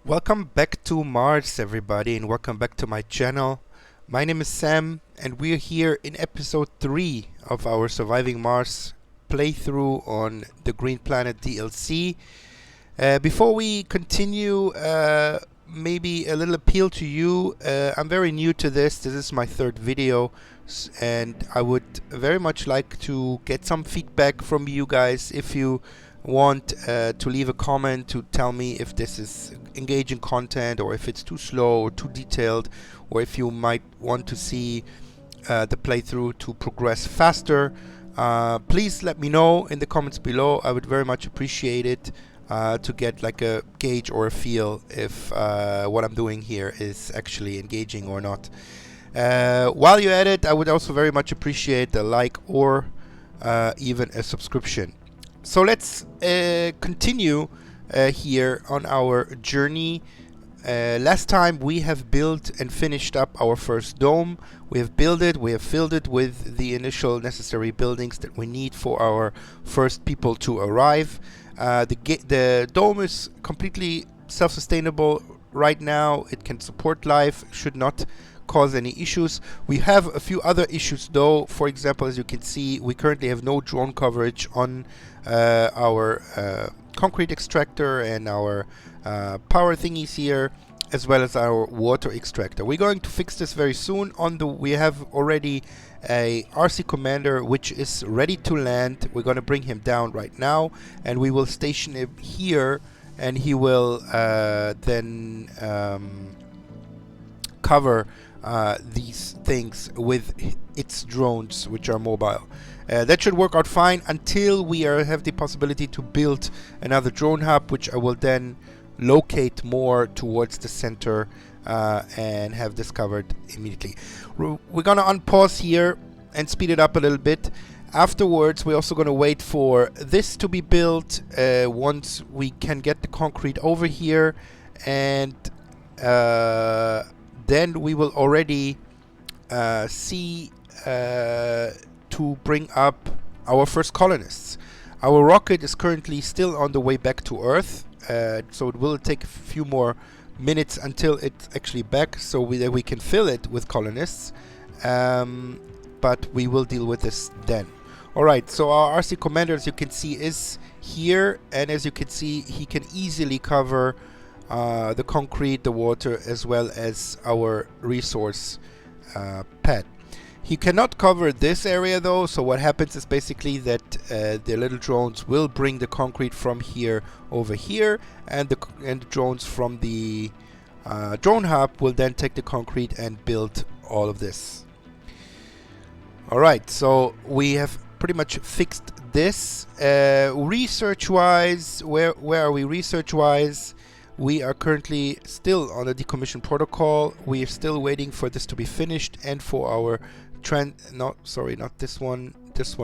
Welcome back to Mars, everybody, and welcome back to my channel. My name is Sam, and we're here in episode 3 of our Surviving Mars playthrough on the Green Planet DLC. Before we continue, maybe a little appeal to you. I'm very new to this. This is my third video, and I would very much like to get some feedback from you guys. If you want to leave a comment to tell me if this is engaging content, or if it's too slow or too detailed, or if you might want to see the playthrough to progress faster, please let me know in the comments below. I would very much appreciate it to get like a gauge or a feel if what I'm doing here is actually engaging or not. While you're at it, I would also very much appreciate a like or even a subscription. So let's continue here on our journey. Last time we have built and finished up our first dome. We have built it, we have filled it with the initial necessary buildings that we need for our first people to arrive. The dome is completely self-sustainable right now. It can support life, should not cause any issues. We have a few other issues though. For example, as you can see, we currently have no drone coverage on our concrete extractor and our power thingies here, as well as our water extractor. We're going to fix this very soon. We have already a RC commander which is ready to land. We're going to bring him down right now, and we will station him here, and he will then cover these things with its drones, which are mobile. That should work out fine until we have the possibility to build another drone hub, which I will then locate more towards the center and have this covered immediately. We're gonna unpause here and speed it up a little bit. Afterwards, we're also gonna wait for this to be built once we can get the concrete over here, and then we will already see to bring up our first colonists. Our rocket is currently still on the way back to Earth, so it will take a few more minutes until it's actually back, so we can fill it with colonists, but we will deal with this then. Alright, so our RC commander, as you can see, is here, and as you can see, he can easily cover the concrete, the water, as well as our resource pad. He cannot cover this area though, so what happens is basically that the little drones will bring the concrete from here over here, and the drones from the drone hub will then take the concrete and build all of this. Alright, so we have pretty much fixed this. Research-wise, where are we research-wise? We are currently still on the decommission protocol. We are still waiting for this to be finished and for our not this one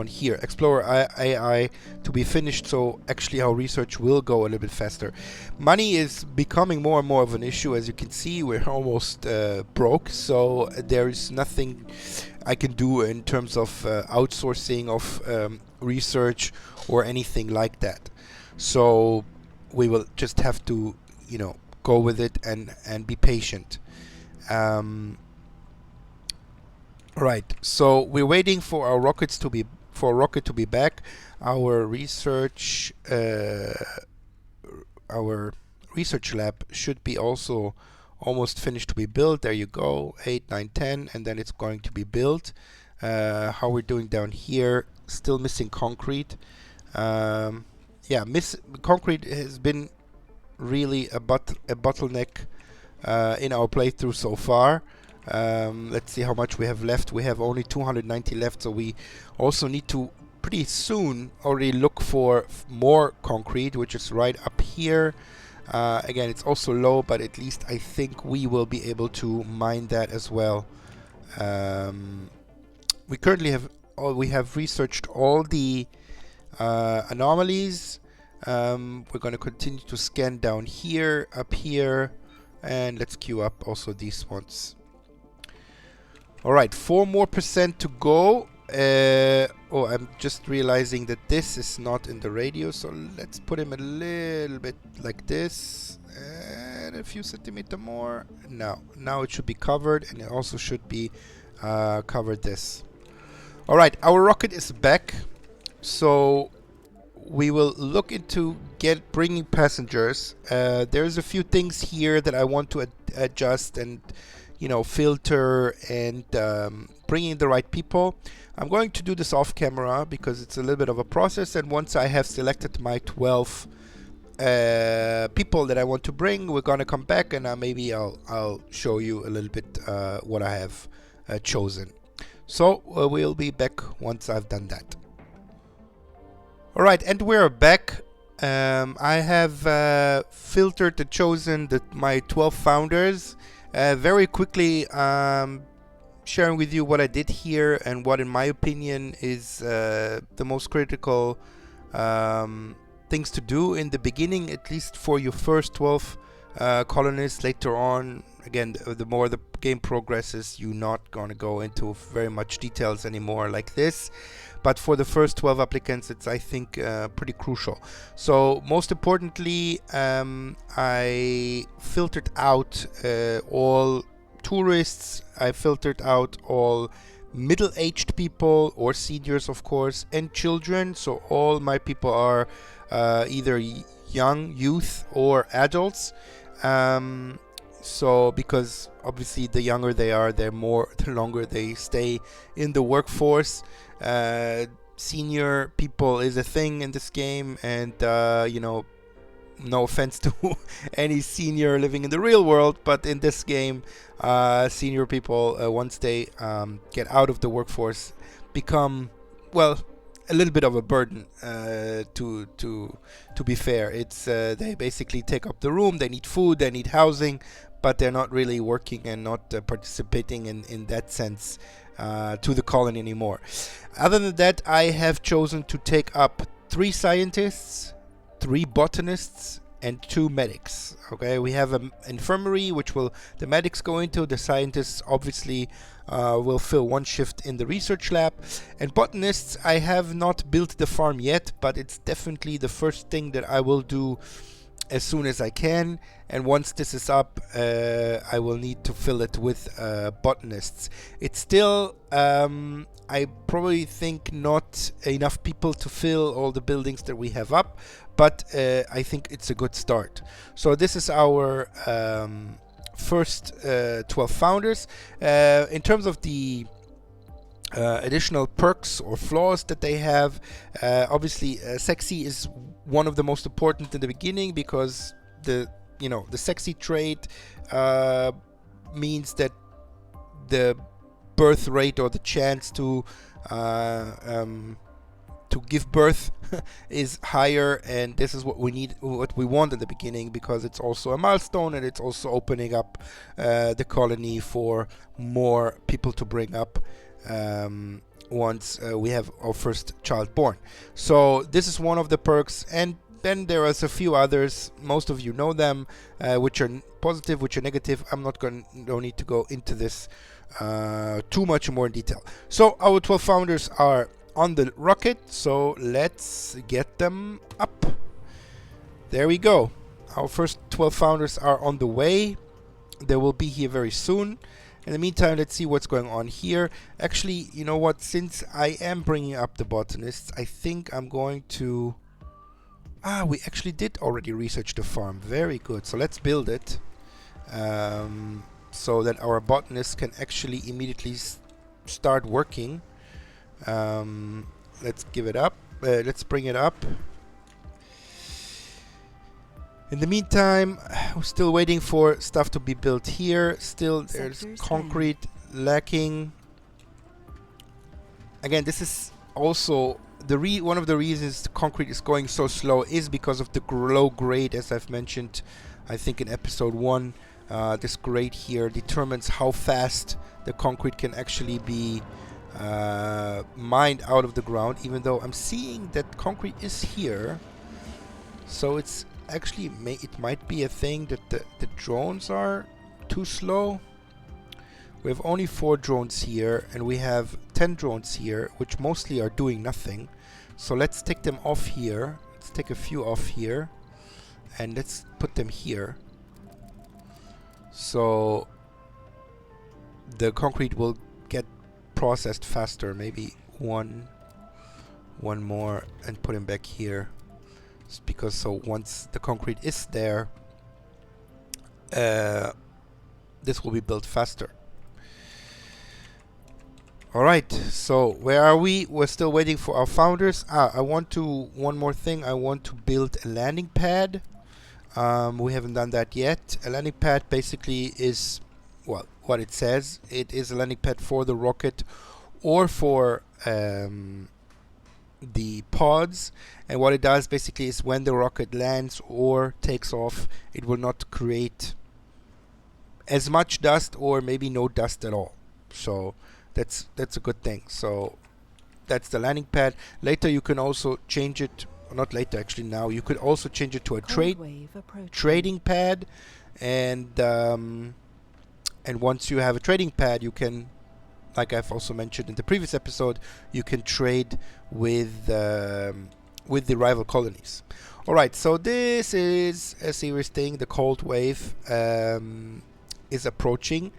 here, Explorer AI, to be finished, so actually our research will go a little bit faster. Money is becoming more and more of an issue. As you can see, we're almost broke, so there is nothing I can do in terms of outsourcing of research or anything like that. So we will just have to, you know, go with it and be patient. Right, so we're waiting for our rockets to be rocket to be back. Our research lab should be also almost finished to be built. There you go, 8, 9, 10, and then it's going to be built. How we're doing down here, still missing concrete. Yeah, concrete has been really a bottleneck in our playthrough so far. Let's see how much we have left. We have only 290 left, so we also need to pretty soon already look for more concrete, which is right up here. Again, it's also low, but at least I think we will be able to mine that as well. We currently have researched all the anomalies. We're going to continue to scan down here, up here, and let's queue up also these ones. Alright, 4% more to go. Oh, I'm just realizing that this is not in the radio, so let's put him a little bit like this. And a few centimeters more. No, now it should be covered, and it also should be covered this. All right, our rocket is back, so we will look into bringing passengers. There's a few things here that I want to adjust and filter and bringing the right people. I'm going to do this off camera because it's a little bit of a process, and once I have selected my 12 people that I want to bring, we're gonna come back and maybe I'll show you a little bit what I have chosen. So we'll be back once I've done that. Alright, and we're back. I have filtered and chosen my 12 founders. Very quickly sharing with you what I did here and what in my opinion is the most critical things to do in the beginning, at least for your first 12 colonists. Later on, again, the more the game progresses, you're not going to go into very much details anymore like this. But for the first 12 applicants, it's, I think, pretty crucial. So most importantly, I filtered out all tourists. I filtered out all middle-aged people or seniors, of course, and children. So all my people are either young, youth, or adults. So because obviously the younger they are, the longer they stay in the workforce. Senior people is a thing in this game, and no offense to any senior living in the real world, but in this game, senior people, once they get out of the workforce, become, well, a little bit of a burden. To be fair, it's they basically take up the room. They need food, they need housing, but they're not really working and not participating in that sense to the colony anymore. Other than that, I have chosen to take up 3 scientists, 3 botanists, and 2 medics. Okay, we have an infirmary which the medics go into. The scientists obviously will fill 1 shift in the research lab, and botanists, I have not built the farm yet, but it's definitely the first thing that I will do as soon as I can. And once this is up, I will need to fill it with botanists. It's still, I probably think, not enough people to fill all the buildings that we have up, but I think it's a good start. So this is our first 12 founders. In terms of the additional perks or flaws that they have, obviously sexy is one of the most important in the beginning, because the sexy trait means that the birth rate or the chance to give birth is higher, and this is what we want in the beginning, because it's also a milestone, and it's also opening up the colony for more people to bring up once we have our first child born. So this is one of the perks, and then there are a few others. Most of you know them, which are positive, which are negative. I'm not don't need to go into this too much more in detail. So our 12 founders are on the rocket, so let's get them up. There we go. Our first 12 founders are on the way. They will be here very soon. In the meantime, let's see what's going on here. Actually, you know what? Since I am bringing up the botanists, I think I'm going to... we actually did already research the farm. Very good. So let's build it so that our botanists can actually immediately start working. Let's give it up. Let's bring it up. In the meantime, we're still waiting for stuff to be built here. Still, there's concrete lacking. Again, this is also one of the reasons the concrete is going so slow is because of the low grade, as I've mentioned, I think in episode 1. This grade here determines how fast the concrete can actually be mined out of the ground, even though I'm seeing that concrete is here. So it's actually, it might be a thing that the drones are too slow. We have only 4 drones here, and we have 10 drones here, which mostly are doing nothing. So let's take them off here. Let's take a few off here, and let's put them here. so the concrete will get processed faster. Maybe one more and put him back here, because so once the concrete is there, this will be built faster. Alright, so where are we? We're still waiting for our founders. One more thing, I want to build a landing pad. We haven't done that yet. A landing pad basically is, well, what it says. It is a landing pad for the rocket or for the pods, and what it does basically is when the rocket lands or takes off, it will not create as much dust or maybe no dust at all. So that's a good thing. So that's the landing pad. Later you can also change it, or not later actually, now you could also change it to a trading pad, and once you have a trading pad, you can, like I've also mentioned in the previous episode, you can trade with the rival colonies. Alright, so this is a serious thing. The cold wave is approaching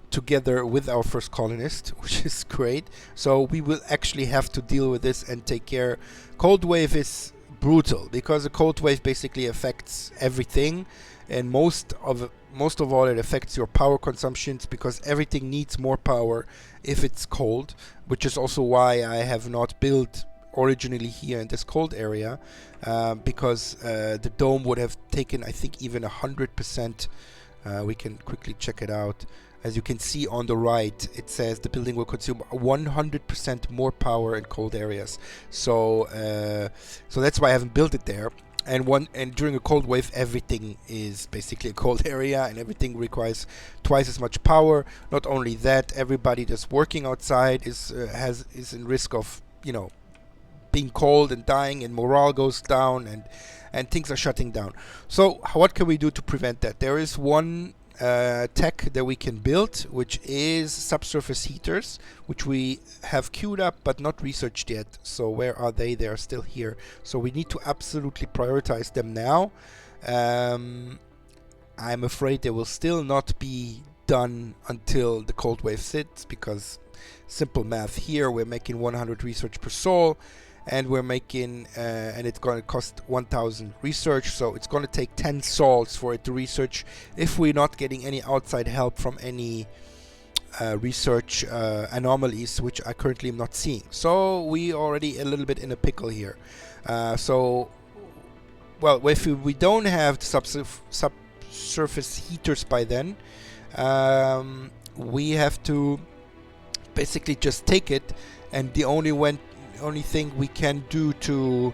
together with our first colonist, which is great. So we will actually have to deal with this and take care. Cold wave is brutal because a cold wave basically affects everything, and most of all it affects your power consumptions, because everything needs more power if it's cold, which is also why I have not built originally here in this cold area, because the dome would have taken, I think, even 100%. We can quickly check it out. As you can see on the right, it says the building will consume 100% more power in cold areas. So so that's why I haven't built it there. And during a cold wave, everything is basically a cold area, and everything requires twice as much power. Not only that, everybody that's working outside is in risk of, you know, being cold and dying, and morale goes down, and things are shutting down. So what can we do to prevent that? There is one tech that we can build, which is subsurface heaters, which we have queued up but not researched yet. So where are they? They are still here. So we need to absolutely prioritize them now. I'm afraid they will still not be done until the cold wave sits, because simple math here, we're making 100 research per sol, and we're making and it's going to cost 1,000 research, so it's going to take 10 sols for it to research if we're not getting any outside help from any research anomalies, which I currently am not seeing. So we already a little bit in a pickle here. So well, if we don't have the subsurface heaters by then, we have to basically just take it, and the only thing we can do to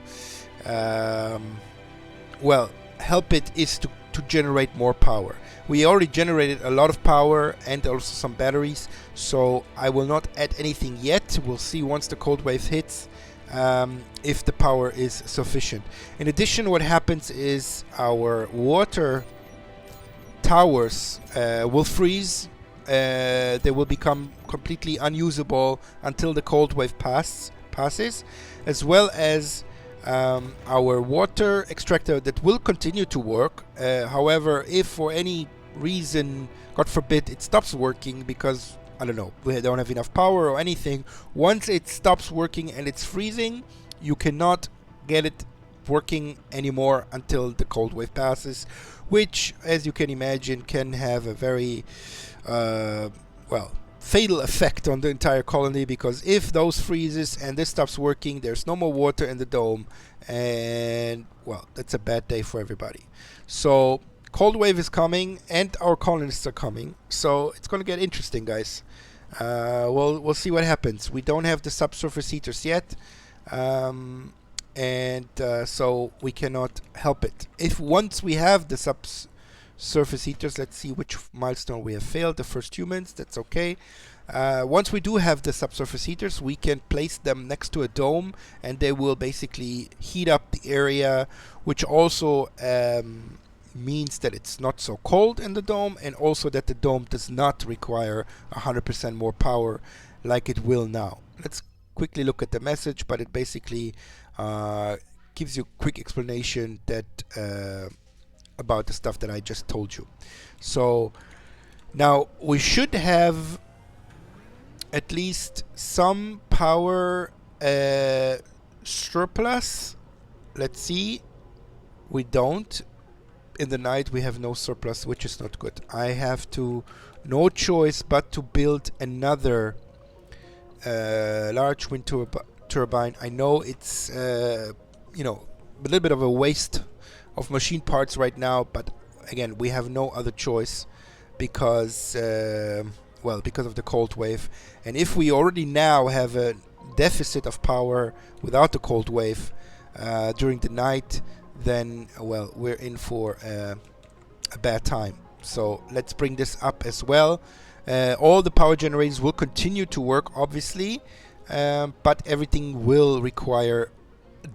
well, help it is to generate more power. We already generated a lot of power and also some batteries, so I will not add anything yet. We'll see once the cold wave hits if the power is sufficient. In addition, what happens is our water towers will freeze. They will become completely unusable until the cold wave passes, as well as our water extractor that will continue to work. However, if for any reason, God forbid, it stops working because, I don't know, we don't have enough power or anything, once it stops working and it's freezing, you cannot get it working anymore until the cold wave passes, which, as you can imagine, can have a very well, fatal effect on the entire colony, because if those freezes and this stops working, there's no more water in the dome, and well, that's a bad day for everybody. So cold wave is coming and our colonists are coming, so it's going to get interesting, guys. We'll see what happens. We don't have the subsurface heaters yet, and so we cannot help it. If once we have the surface heaters, let's see which milestone we have failed. The first humans, that's okay. Once we do have the subsurface heaters, we can place them next to a dome, and they will basically heat up the area, which also means that it's not so cold in the dome, and also that the dome does not require 100% more power like it will now. Let's quickly look at the message, but it basically gives you a quick explanation that about the stuff that I just told you. So Now we should have at least some power surplus. Let's see. We don't. In the night we have no surplus, which is not good. I have to, no choice but to build another large wind turbine. I know it's you know, a little bit of a waste of machine parts right now, but again, we have no other choice because well, because of the cold wave. And if we already now have a deficit of power without the cold wave during the night, then well, we're in for a bad time. So let's bring this up as well. All the power generators will continue to work, obviously, but everything will require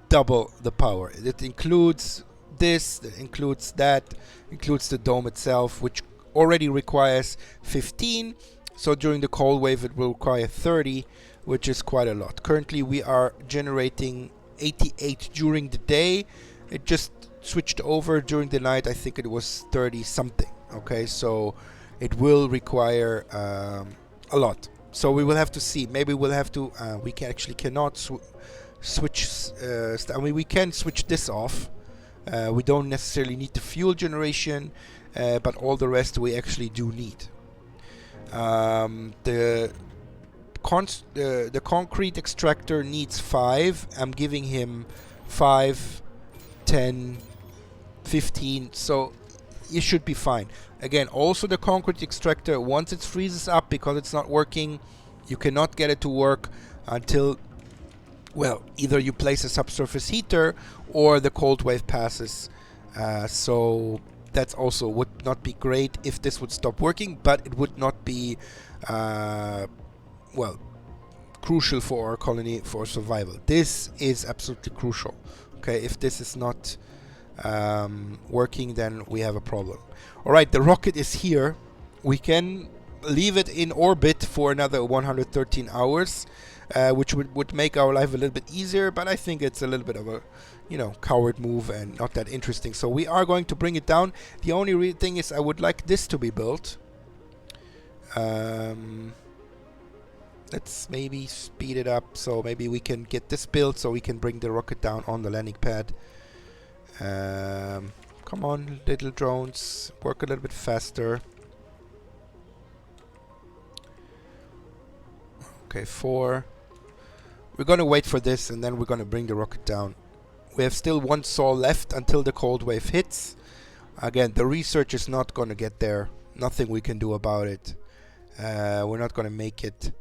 double the power. It includes this, it includes that, includes the dome itself, which already requires 15. So during the cold wave it will require 30, which is quite a lot. Currently we are generating 88 during the day. It just switched over during the night. I think it was 30 something. Okay, so it will require a lot. So we will have to see. Maybe we'll have to. We cannot switch. I mean, we can switch this off. We don't necessarily need the fuel generation, but all the rest we actually do need. The concrete extractor needs 5. I'm giving him 5, 10, 15. So you should be fine. Again, also the concrete extractor, once it freezes up because it's not working, you cannot get it to work until, well, either you place a subsurface heater or the cold wave passes. So that's also would not be great if this would stop working, but it would not be well, crucial for our colony for survival. This is absolutely crucial. Okay, if this is not working, then we have a problem. Alright, the rocket is here. We can leave it in orbit for another 113 hours, which would make our life a little bit easier, but I think it's a little bit of a, you know, coward move and not that interesting. So we are going to bring it down. The only thing is I would like this to be built. Let's maybe speed it up, so maybe we can get this built so we can bring the rocket down on the landing pad. Come on, little drones, work a little bit faster. Okay, 4. We're gonna wait for this and then we're gonna bring the rocket down. We have still 1 Sol left until the cold wave hits. Again, the research is not gonna get there. Nothing we can do about it. We're not gonna make it.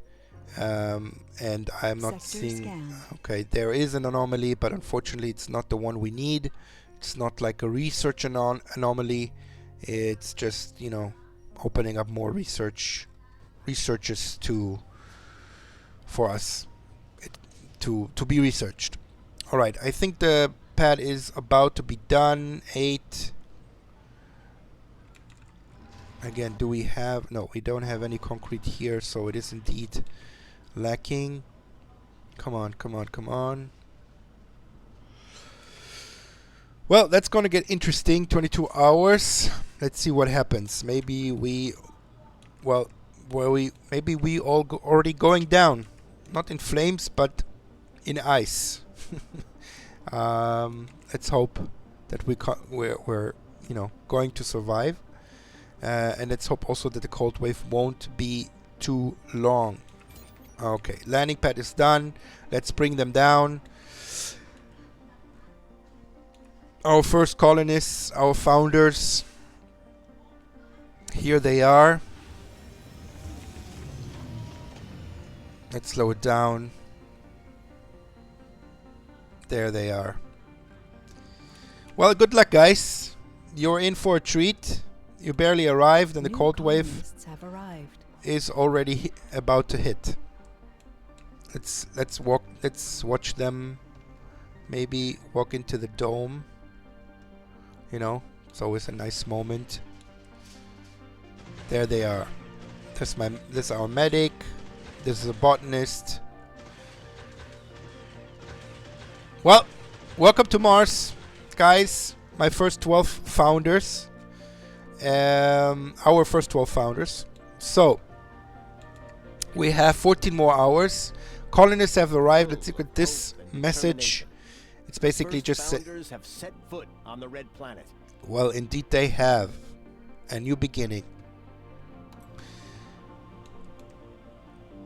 And I'm not seeing... Okay, there is an anomaly, but unfortunately it's not the one we need. It's not like a research anomaly. It's just, you know, opening up more researches for us to be researched. Alright, I think the pad is about to be done. 8. Again, do we have... No, we don't have any concrete here, so it is indeed lacking. Come on, come on, come on. Well, that's gonna get interesting. 22 hours. Let's see what happens. Maybe we... Well, maybe we all already going down. Not in flames, but in ice. Let's hope that we're you know, going to survive. And let's hope also that the cold wave won't be too long. Okay, landing pad is done. Let's bring them down. Our first colonists, our founders. Here they are. Let's slow it down. There they are. Well, good luck, guys. You're in for a treat. You barely arrived and the cold wave is already about to hit. Let's watch them maybe walk into the dome. You know, it's always a nice moment. There they are. This is our medic. This is a botanist. Well, welcome to Mars, guys. My first 12 founders. Our first 12 founders. So we have 14 more hours. Colonists have arrived. Let's look at this message. It's basically just founders have set foot on the red planet. Well, indeed they have. A new beginning.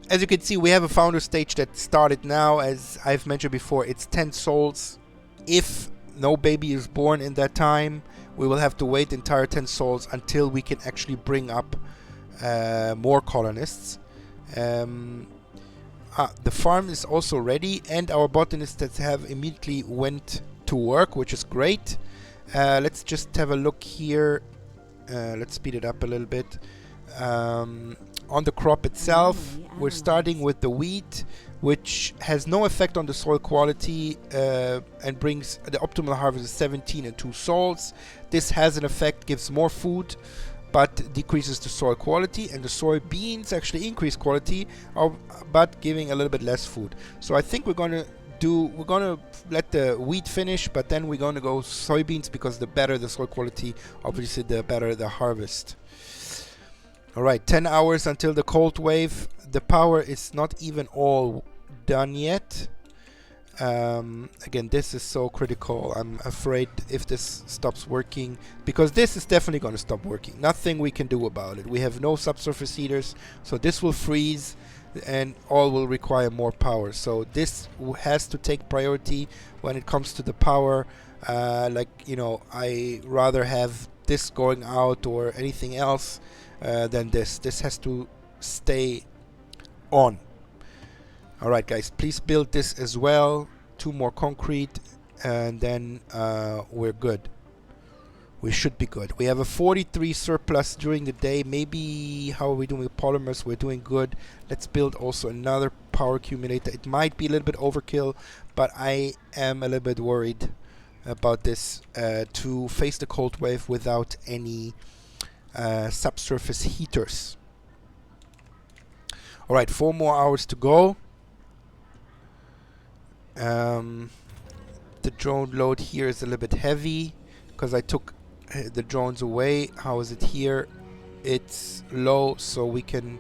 As you can see, we have a founder stage that started now. As I've mentioned before, it's 10 souls. If no baby is born in that time, we will have to wait the entire 10 souls until we can actually bring up more colonists. The farm is also ready, and our botanists that have immediately went to work, which is great. Let's just have a look here. Let's speed it up a little bit. On the crop itself, we're starting with the wheat, which has no effect on the soil quality and brings the optimal harvest is 17 and 2 souls. This has an effect, gives more food, but decreases the soil quality, and the soybeans actually increase quality, but giving a little bit less food. So I think we're gonna let the wheat finish, but then we're gonna go soybeans, because the better the soil quality, obviously the better the harvest. Alright, 10 hours until the cold wave. The power is not even all done yet. Again, this is so critical. I'm afraid if this stops working, because this is definitely going to stop working. Nothing we can do about it. We have no subsurface heaters, so this will freeze and all will require more power. So this has to take priority when it comes to the power. I rather have this going out or anything else than this. This has to stay on. Alright guys, please build this as well. 2 more concrete, and then we're good. We should be good. We have a 43 surplus during the day. Maybe, how are we doing with polymers? We're doing good. Let's build also another power accumulator. It might be a little bit overkill, but I am a little bit worried about this, to face the cold wave without any subsurface heaters. Alright, 4 more hours to go. The drone load here is a little bit heavy because I took the drones away. How is it here? It's low, so we can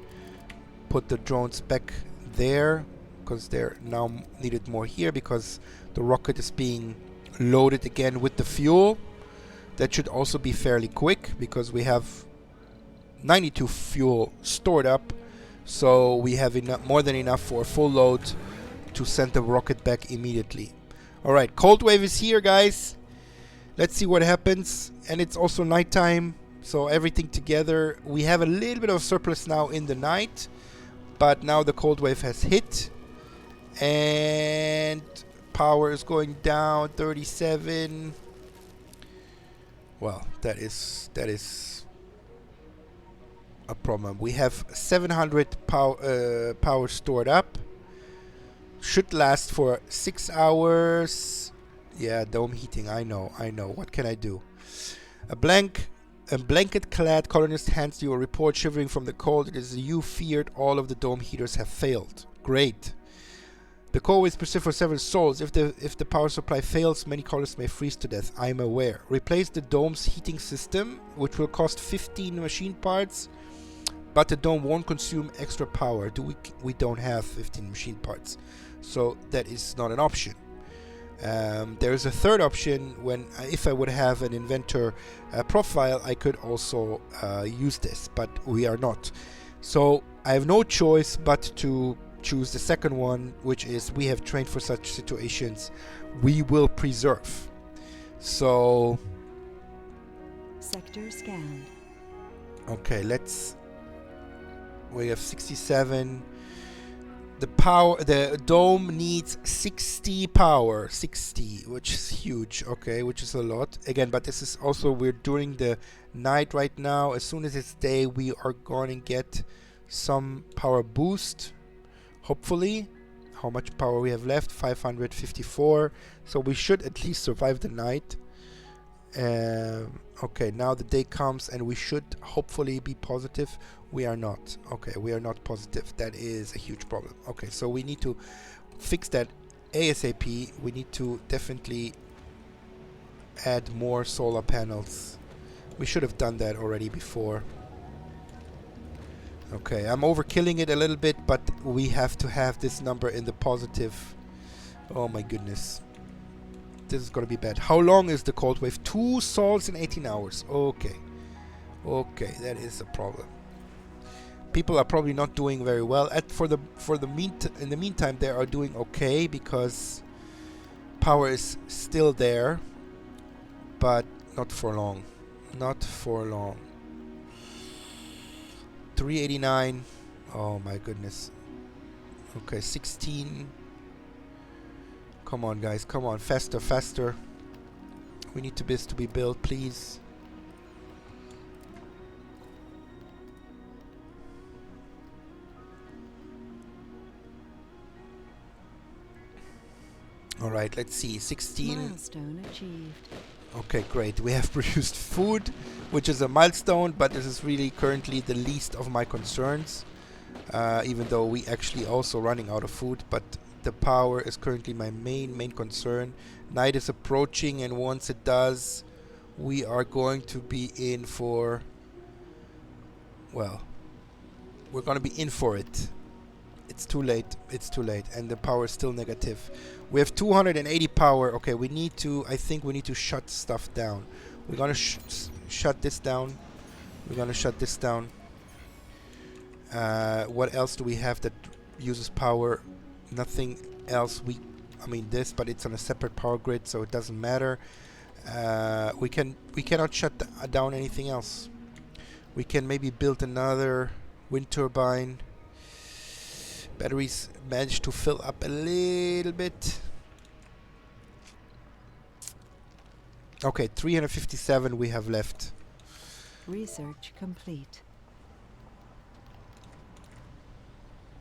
put the drones back there, because they're now needed more here, because the rocket is being loaded again with the fuel. That should also be fairly quick, because we have 92 fuel stored up, so we have more than enough for a full load to send the rocket back immediately. Alright, cold wave is here, guys. Let's see what happens. And it's also nighttime, so everything together. We have a little bit of surplus now in the night, but now the cold wave has hit, and power is going down 37. Well, that is a problem. We have 700 power stored up. Should last for 6 hours. Yeah, dome heating. I know. What can I do? A blanket-clad colonist hands you a report, shivering from the cold. It is you feared. All of the dome heaters have failed. Great. The core is persist for several souls. If the power supply fails, many colonists may freeze to death. I am aware. Replace the dome's heating system, which will cost 15 machine parts, but the dome won't consume extra power. We don't have 15 machine parts, so that is not an option. There is a third option. If I would have an inventor profile, I could also use this, but we are not. So I have no choice but to choose the second one, which is we have trained for such situations. We will preserve. So sector scanned. Okay, we have 67. The dome needs 60 power, 60, which is huge, okay, which is a lot. Again, but this is also, we're during the night right now. As soon as it's day, we are going to get some power boost, hopefully. How much power we have left? 554. So we should at least survive the night. Okay, now the day comes and we should hopefully be positive. We are not. Okay, we are not positive. That is a huge problem. Okay, so we need to fix that ASAP. We need to definitely add more solar panels. We should have done that already before. Okay, I'm overkilling it a little bit, but we have to have this number in the positive. Oh my goodness. This is gonna be bad. How long is the cold wave? 2 sols in 18 hours. Okay. Okay, that is a problem. People are probably not doing very well. In the meantime, they are doing okay because power is still there, but not for long. Not for long. 389. Oh my goodness. Okay, 16. Come on, guys. Come on. Faster, faster. We need this to be built, please. Alright, let's see. 16. Milestone achieved. Okay, great. We have produced food, which is a milestone, but this is really currently the least of my concerns. Even though we actually also running out of food, but the power is currently my main concern. Night is approaching, and once it does, we are going to be in for, well, we're going to be in for it. It's too late. It's too late, and the power is still negative. We have 280 power. Okay, we need to, I think we need to shut stuff down. We're going to shut this down. We're going to shut this down. What else do we have that uses power? Nothing else. I mean this, but it's on a separate power grid, so it doesn't matter. We cannot shut down anything else. We can maybe build another wind turbine. Batteries managed to fill up a little bit. Okay, 357 we have left. Research complete.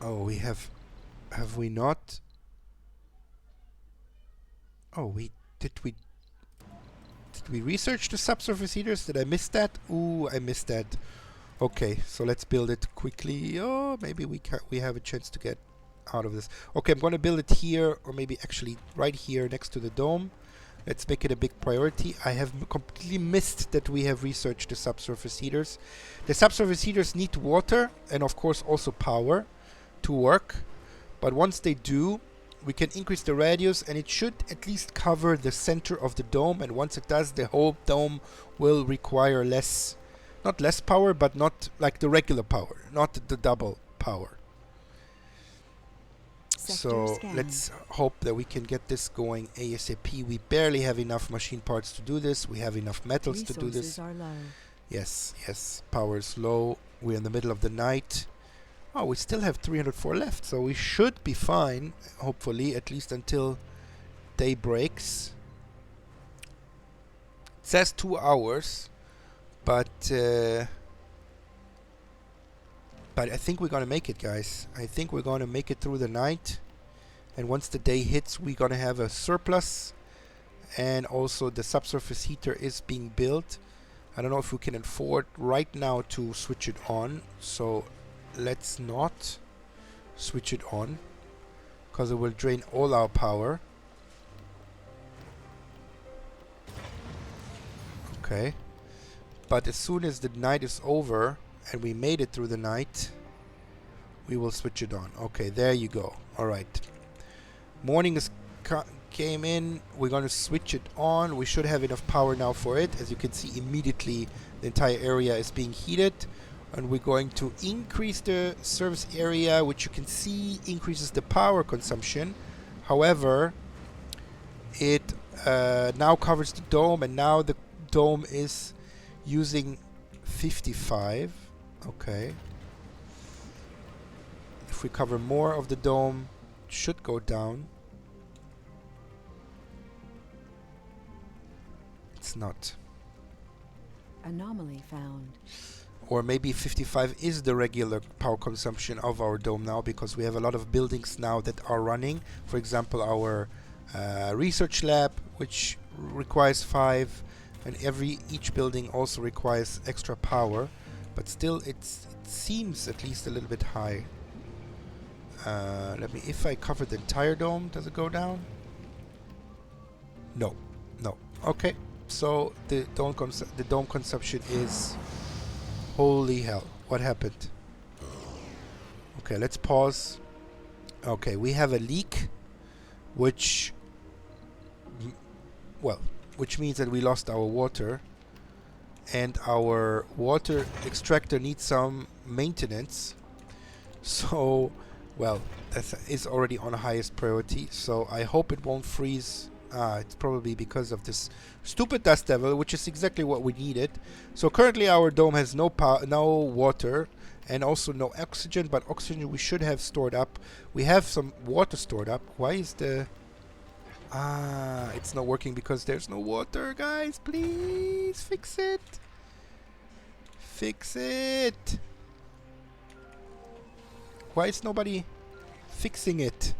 Oh, we have we not? Oh, did we research the subsurface heaters? Did I miss that? Ooh, I missed that. Okay, so let's build it quickly. Oh, maybe we have a chance to get out of this. Okay, I'm going to build it here, or maybe actually right here next to the dome. Let's make it a big priority. I have completely missed that we have researched the subsurface heaters. The subsurface heaters need water and of course also power to work, but once they do, we can increase the radius and it should at least cover the center of the dome, and once it does, the whole dome will require less, not less power, but not like the regular power, not the double power. So let's hope that we can get this going ASAP. We barely have enough machine parts to do this. We have enough metals to do this. Are low. Yes, power is low. We're in the middle of the night. Oh, we still have 304 left, so we should be fine, hopefully, at least until day breaks. It says 2 hours, but I think we're gonna make it, guys. I think we're gonna make it through the night, and once the day hits, we're gonna have a surplus, and also the subsurface heater is being built. I don't know if we can afford right now to switch it on, so let's not switch it on, because it will drain all our power. Okay, but as soon as the night is over and we made it through the night, we will switch it on. Okay, there you go. Alright, morning is came in. We're going to switch it on. We should have enough power now for it. As you can see, immediately the entire area is being heated, and we're going to increase the service area, which you can see increases the power consumption. However, it now covers the dome, and now the dome is using 55. Okay, if we cover more of the dome, it should go down. It's not. Anomaly found. Or maybe 55 is the regular power consumption of our dome now, because we have a lot of buildings now that are running. For example, our research lab, which requires 5, and each building also requires extra power, but still it seems at least a little bit high. If I cover the entire dome, does it go down? No. Okay, so the dome consumption is, holy hell, what happened? Okay, let's pause. Okay, we have a leak, which, well, which means that we lost our water, and our water extractor needs some maintenance. So, well, that is already on highest priority. So I hope it won't freeze. It's probably because of this stupid dust devil, which is exactly what we needed. So currently our dome has no water, and also no oxygen. But oxygen we should have stored up. We have some water stored up. Why is the... it's not working because there's no water, guys. Please fix it. Fix it. Why is nobody fixing it?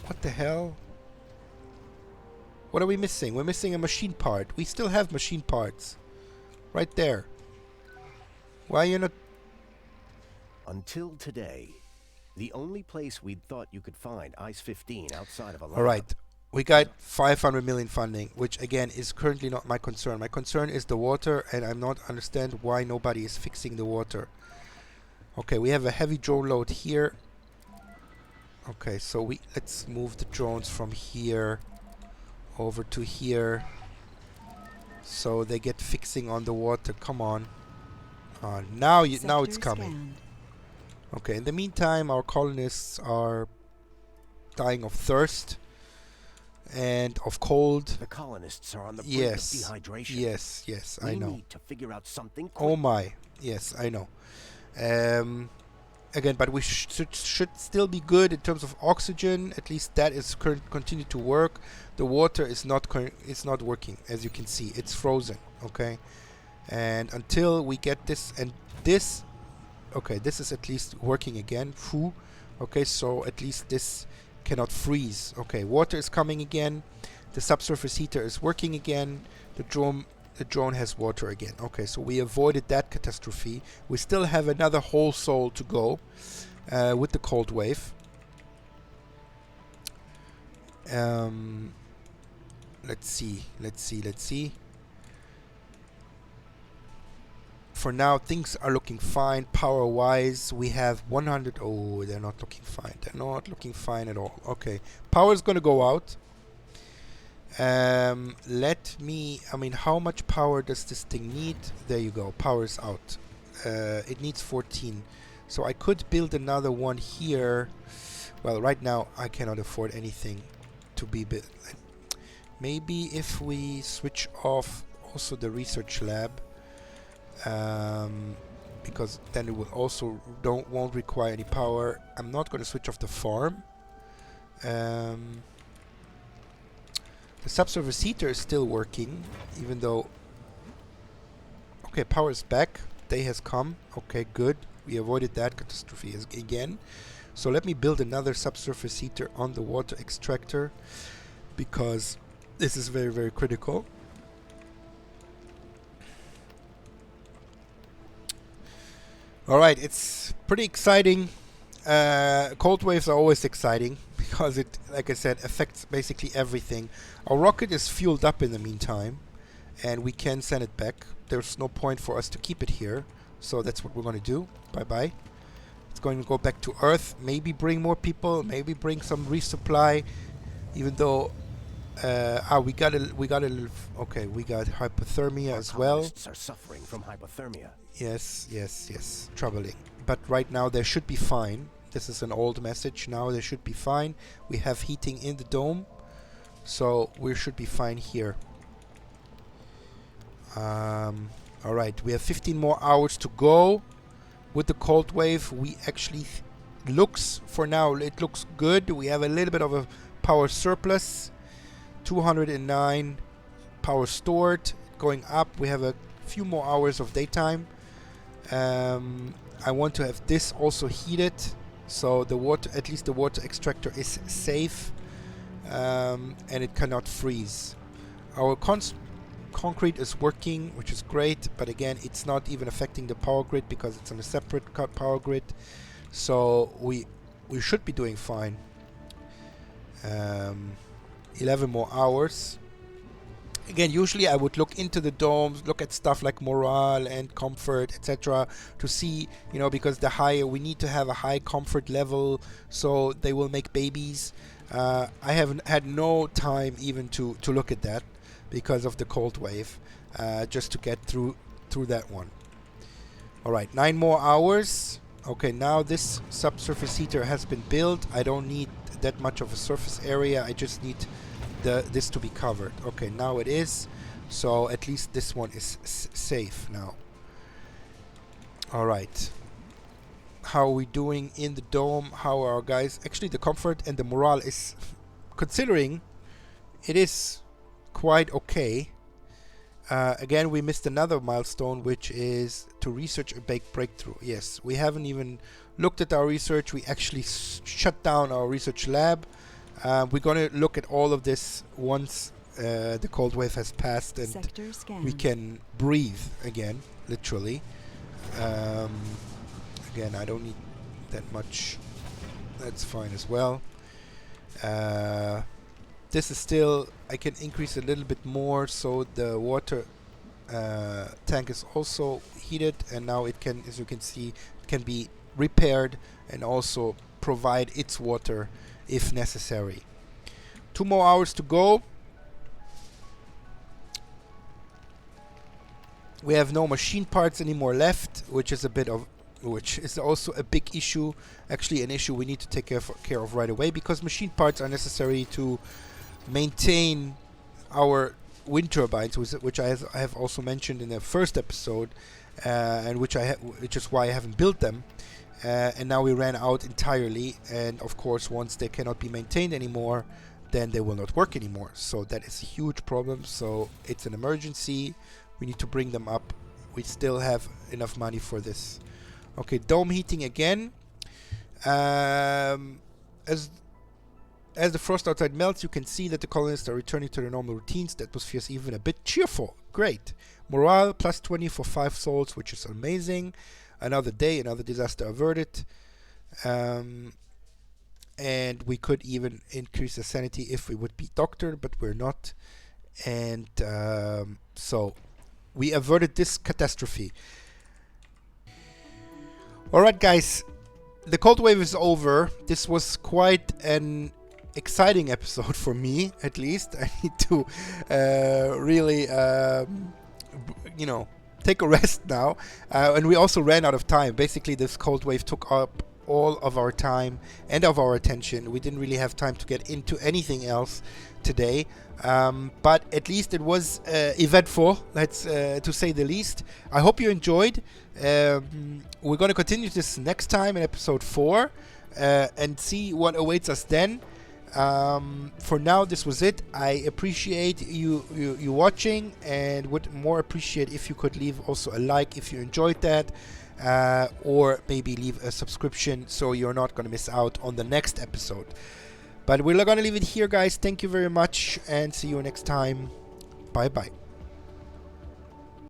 What the hell? What are we missing? We're missing a machine part. We still have machine parts. Right there. Why are you not... Until today, the only place we'd thought you could find Ice-15 outside of a lab. Alright. We got 500 million funding, which again is currently not my concern. My concern is the water, and I'm not understand why nobody is fixing the water. Okay, we have a heavy drone load here. Okay, so let's move the drones from here over to here, so they get fixing on the water. Come on. Now it's coming. Scanned. Okay, in the meantime, our colonists are dying of thirst and of cold. The colonists are on the brink of dehydration. Yes, I know. We need to figure out something quick. Oh my. Yes, I know. Again, but we should still be good in terms of oxygen. At least that is continue to work. The water is not working, as you can see. It's frozen. Okay, and until we get this and this, okay, this is at least working again. Phew. Okay, so at least this cannot freeze. Okay, water is coming again. The subsurface heater is working again. The drone has water again. Okay, so we avoided that catastrophe. We still have another whole soul to go with the cold wave. Let's see. For now, things are looking fine. Power-wise, we have 100... Oh, they're not looking fine. They're not looking fine at all. Okay, power is going to go out. I mean, how much power does this thing need? There you go, power is out. It needs 14, so I could build another one here. Well, right now I cannot afford anything to be built. Maybe if we switch off also the research lab, because then it will also won't require any power. I'm not going to switch off the farm. The subsurface heater is still working, even though... Okay, power is back. Day has come. Okay, good. We avoided that catastrophe again. So let me build another subsurface heater on the water extractor, because this is very, very critical. Alright, it's pretty exciting. Cold waves are always exciting because it, like I said, affects basically everything. Our rocket is fueled up in the meantime, and we can send it back. There's no point for us to keep it here, so that's what we're going to do. Bye-bye. It's going to go back to Earth, maybe bring more people, maybe bring some resupply, even though we got okay, we got hypothermia as well. Colonists are suffering from hypothermia. Yes, troubling. But right now they should be fine. This is an old message. Now they should be fine. We have heating in the dome, so we should be fine here. Alright, we have 15 more hours to go. With the cold wave, we actually for now it looks good. We have a little bit of a power surplus. 209 power stored, going up. We have a few more hours of daytime. I want to have this also heated, so the water, at least the water extractor, is safe, and it cannot freeze. Our concrete is working, which is great, but again, it's not even affecting the power grid because it's on a separate power grid. So we should be doing fine. 11 more hours. Again, usually I would look into the domes, look at stuff like morale and comfort, etc., to see, because the higher we need to have a high comfort level, so they will make babies. I haven't had no time even to look at that because of the cold wave, just to get through that one. All right, 9 more hours. Okay, now this subsurface heater has been built. I don't need that much of a surface area. I just need this to be covered. Okay, now it is. So at least this one is safe now. All right. How are we doing in the dome? How are our guys? Actually, the comfort and the morale is, considering it is quite okay. Again, we missed another milestone, which is to research a breakthrough. Yes, we haven't even looked at our research. We actually shut down our research lab. We're going to look at all of this once the cold wave has passed and we can breathe again, literally. Again, I don't need that much. That's fine as well. This is still, I can increase a little bit more, so the water tank is also heated, and now it can, as you can see, it can be repaired and also provide its water if necessary. 2 more hours to go. We have no machine parts anymore left, which is also a big issue, actually an issue we need to take care of right away, because machine parts are necessary to maintain our wind turbines, which I have also mentioned in the first episode, and which is why I haven't built them. And now we ran out entirely, and of course once they cannot be maintained anymore, then they will not work anymore. So that is a huge problem. So it's an emergency. We need to bring them up. We still have enough money for this. Okay, dome heating again. As the frost outside melts, you can see that the colonists are returning to their normal routines. The atmosphere is even a bit cheerful. Great. Morale plus 20 for 5 souls, which is amazing. Another day, another disaster averted. And we could even increase the sanity if we would be doctored, but we're not. And so we averted this catastrophe. Alright guys, the cold wave is over. This was quite an exciting episode for me, at least. I need to really take a rest now, and we also ran out of time. Basically this cold wave took up all of our time and of our attention. We didn't really have time to get into anything else today, but at least it was eventful, to say the least. I hope you enjoyed. We're going to continue this next time in episode 4 and see what awaits us then. For now, this was it. I appreciate you watching, and would more appreciate if you could leave also a like if you enjoyed that, or maybe leave a subscription so you're not going to miss out on the next episode. But we're going to leave it here, guys. Thank you very much, and see you next time. Bye bye.